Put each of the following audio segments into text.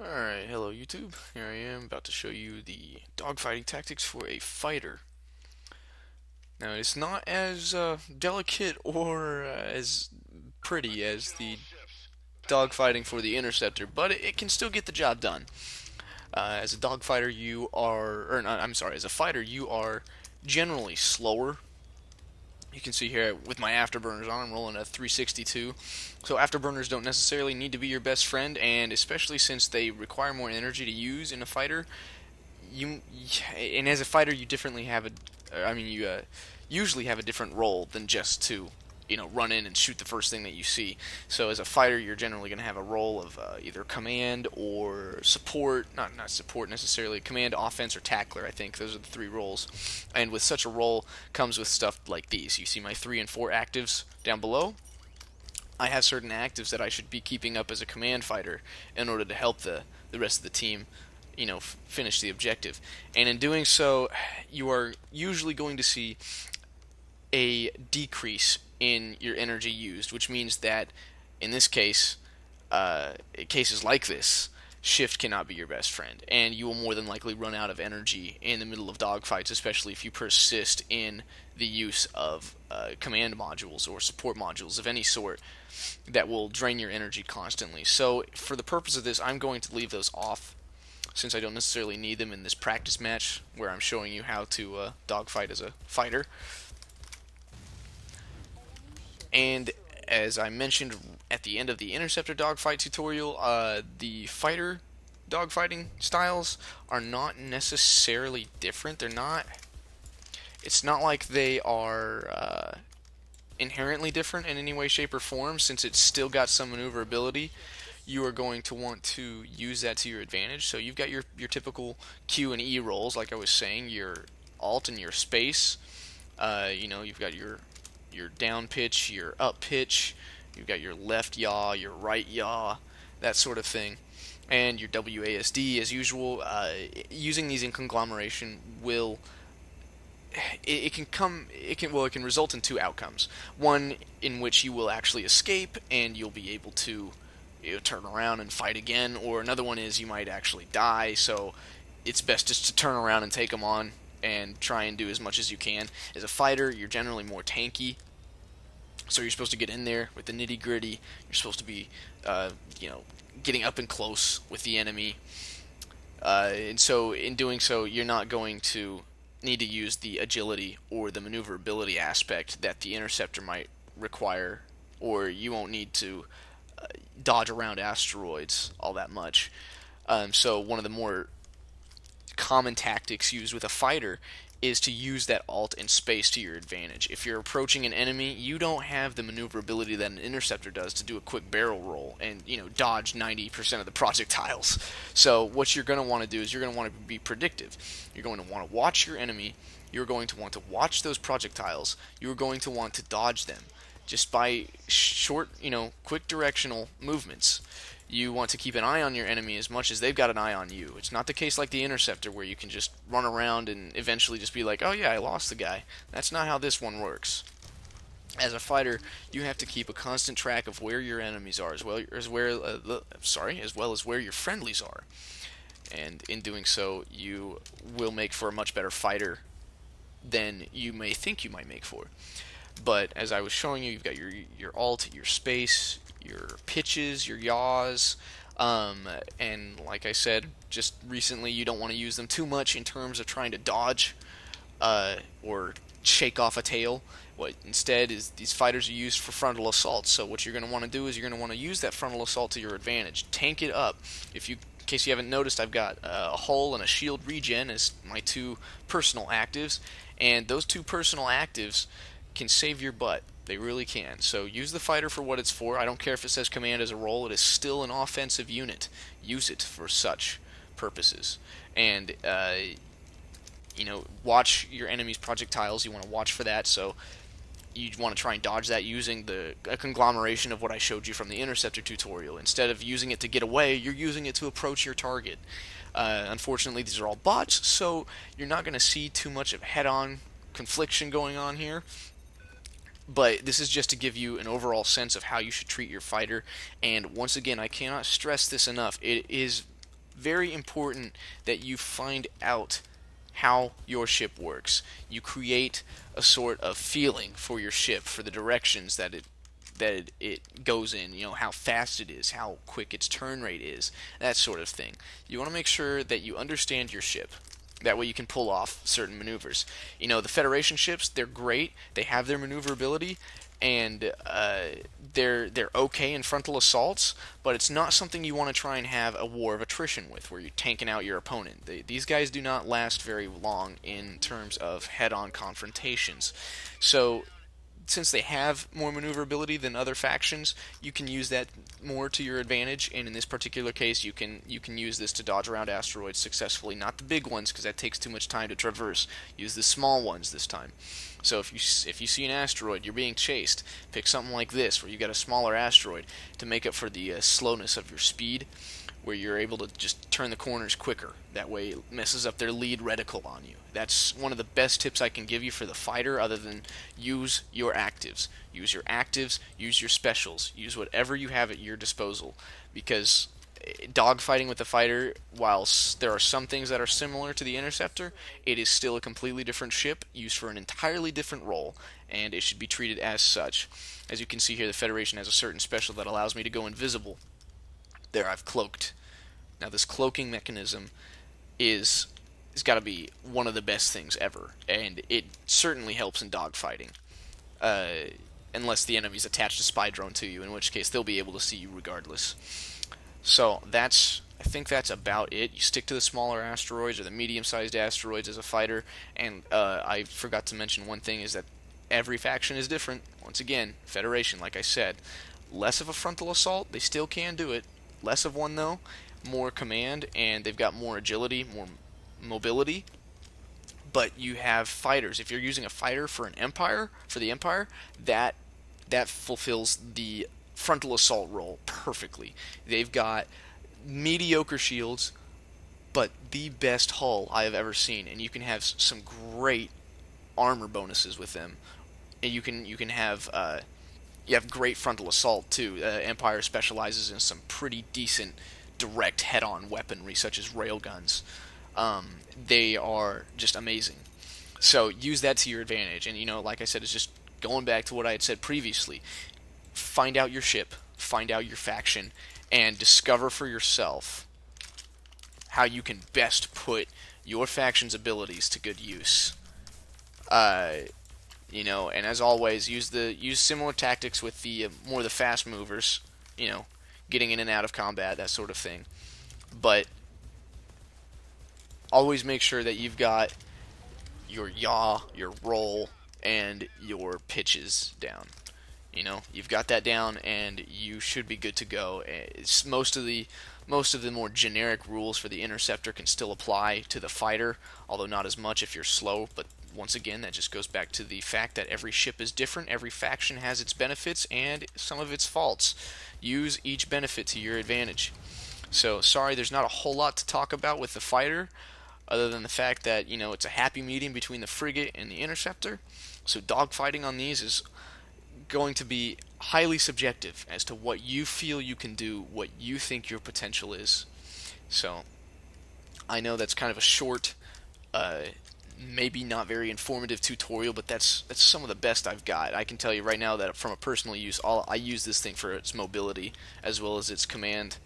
Alright, hello YouTube. Here I am about to show you the dogfighting tactics for a fighter. Now, it's not as delicate or as pretty as the dogfighting for the interceptor, but it can still get the job done. As a dogfighter, you are, or not, I'm sorry, as a fighter, you are generally slower. You can see here with my afterburners on, I'm rolling a 362. So afterburners don't necessarily need to be your best friend, and especially since they require more energy to use in a fighter, you and as a fighter you differently have a you usually have a different role than just to run in and shoot the first thing that you see. So as a fighter you're generally going to have a role of either command or support, not support necessarily, command, offense, or tackler. I think those are the three roles, and with such a role comes with stuff like these. You see my 3 and 4 actives down below. I have certain actives that I should be keeping up as a command fighter in order to help the rest of the team finish the objective. And in doing so, you are usually going to see a decrease in your energy used, which means that in this case, cases like this, shift cannot be your best friend, and you will more than likely run out of energy in the middle of dogfights, especially if you persist in the use of command modules or support modules of any sort that will drain your energy constantly. So for the purpose of this, I'm going to leave those off, since I don't necessarily need them in this practice match where I'm showing you how to dogfight as a fighter. And as I mentioned at the end of the interceptor dogfight tutorial, the fighter dogfighting styles are not necessarily different. They're not. It's not like they are inherently different in any way, shape, or form, since it's still got some maneuverability. You are going to want to use that to your advantage. So you've got your typical Q and E roles, like I was saying, your alt and your space. You've got your down pitch, your up pitch. You've got your left yaw, your right yaw, that sort of thing, and your WASD as usual. Using these in conglomeration will it can result in two outcomes. One in which you will actually escape and you'll be able to turn around and fight again, or another one is you might actually die. So it's best just to turn around and take them on and try and do as much as you can. As a fighter, you're generally more tanky, so you're supposed to get in there with the nitty gritty. You're supposed to be, getting up and close with the enemy, and so in doing so, you're not going to need to use the agility or the maneuverability aspect that the interceptor might require, or you won't need to dodge around asteroids all that much. So one of the more common tactics used with a fighter is to use that alt and space to your advantage. If you're approaching an enemy, you don't have the maneuverability that an interceptor does to do a quick barrel roll and dodge 90% of the projectiles. So what you're going to want to do is you're going to want to be predictive. You're going to want to watch your enemy. You're going to want to watch those projectiles. You're going to want to dodge them just by short, quick directional movements. You want to keep an eye on your enemy as much as they've got an eye on you. It's not the case like the interceptor where you can just run around and eventually just be like, oh yeah, I lost the guy. That's not how this one works. As a fighter, you have to keep a constant track of where your enemies are, as well as where your friendlies are. And in doing so, you will make for a much better fighter than you may think you might make for. But as I was showing you, you've got your alt, your space, your pitches, your yaws, and like I said, just recently, you don't want to use them too much in terms of trying to dodge or shake off a tail. What instead is these fighters are used for frontal assault. So what you're going to want to do is you're going to want to use that frontal assault to your advantage. Tank it up. In case you haven't noticed, I've got a hull and a shield regen as my two personal actives, and those two personal actives can save your butt. They really can. So use the fighter for what it's for. I don't care if it says command as a role. It is still an offensive unit. Use it for such purposes. And, watch your enemy's projectiles. You want to watch for that. So you want to try and dodge that using a conglomeration of what I showed you from the interceptor tutorial. Instead of using it to get away, you're using it to approach your target. Unfortunately, these are all bots, so you're not going to see too much of head-on confliction going on here. But this is just to give you an overall sense of how you should treat your fighter. And once again, I cannot stress this enough. It is very important that you find out how your ship works. You create a sort of feeling for your ship, for the directions that it goes in, how fast it is, how quick its turn rate is, that sort of thing. You want to make sure that you understand your ship. That way you can pull off certain maneuvers. The Federation ships, they're great. They have their maneuverability, and they're okay in frontal assaults, but it's not something you want to try and have a war of attrition with, where you're tanking out your opponent. These guys do not last very long in terms of head-on confrontations. So since they have more maneuverability than other factions, you can use that more to your advantage. And in this particular case, you can use this to dodge around asteroids successfully. Not the big ones, because that takes too much time to traverse. Use the small ones this time. So if you see an asteroid, you're being chased, pick something like this, where you got a smaller asteroid to make up for the slowness of your speed, where you're able to just turn the corners quicker. That way it messes up their lead reticle on you. That's one of the best tips I can give you for the fighter, other than use your actives. Use your actives, use your specials, use whatever you have at your disposal. Because dogfighting with the fighter, whilst there are some things that are similar to the interceptor, it is still a completely different ship, used for an entirely different role, and it should be treated as such. As you can see here, the Federation has a certain special that allows me to go invisible. There, I've cloaked. Now, this cloaking mechanism is got to be one of the best things ever, and it certainly helps in dogfighting. Unless the enemy's attached a spy drone to you, in which case they'll be able to see you regardless. So I think that's about it. You stick to the smaller asteroids or the medium-sized asteroids as a fighter, and I forgot to mention one thing, is that every faction is different. Once again, Federation, like I said, less of a frontal assault, they still can do it. Less of one, though, more command, and they've got more agility, more mobility. But you have fighters. If you're using a fighter for the Empire, that fulfills the frontal assault role perfectly. They've got mediocre shields, but the best hull I have ever seen, and you can have some great armor bonuses with them. And you can have you have great frontal assault too. Empire specializes in some pretty decent direct head-on weaponry, such as railguns. They are just amazing. So use that to your advantage. And like I said, it's just going back to what I had said previously. Find out your ship, find out your faction, and discover for yourself how you can best put your faction's abilities to good use. And as always, use similar tactics with the more the fast movers, getting in and out of combat, that sort of thing. But always make sure that you've got your yaw, your roll, and your pitches down. You've got that down, and you should be good to go. Most of the more generic rules for the interceptor can still apply to the fighter, although not as much if you're slow. But once again, that just goes back to the fact that every ship is different, every faction has its benefits and some of its faults. Use each benefit to your advantage. So, sorry, there's not a whole lot to talk about with the fighter, other than the fact that, it's a happy medium between the frigate and the interceptor. So dogfighting on these is going to be highly subjective as to what you feel you can do, what you think your potential is. So, I know that's kind of a short, maybe not very informative tutorial, but that's some of the best I've got. I can tell you right now that from a personal use, I use this thing for its mobility as well as its command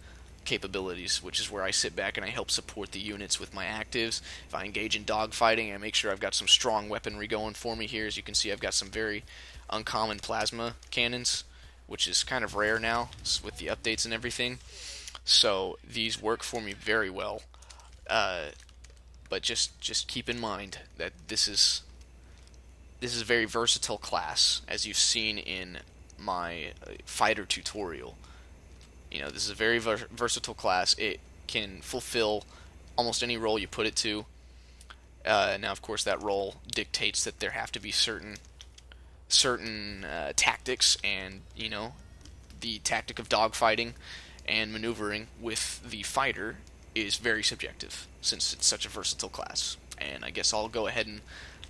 capabilities, which is where I sit back and I help support the units with my actives. If I engage in dogfighting, I make sure I've got some strong weaponry going for me here. As you can see, I've got some very uncommon plasma cannons, which is kind of rare now with the updates and everything. So these work for me very well. But just keep in mind that this is a very versatile class, as you've seen in my fighter tutorial. This is a very versatile class. It can fulfill almost any role you put it to. Now, of course, that role dictates that there have to be certain tactics, and the tactic of dogfighting and maneuvering with the fighter is very subjective, since it's such a versatile class. And I guess I'll go ahead and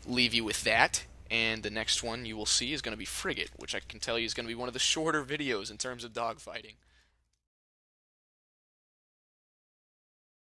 leave you with that. And the next one you will see is going to be Frigate, which I can tell you is going to be one of the shorter videos in terms of dogfighting.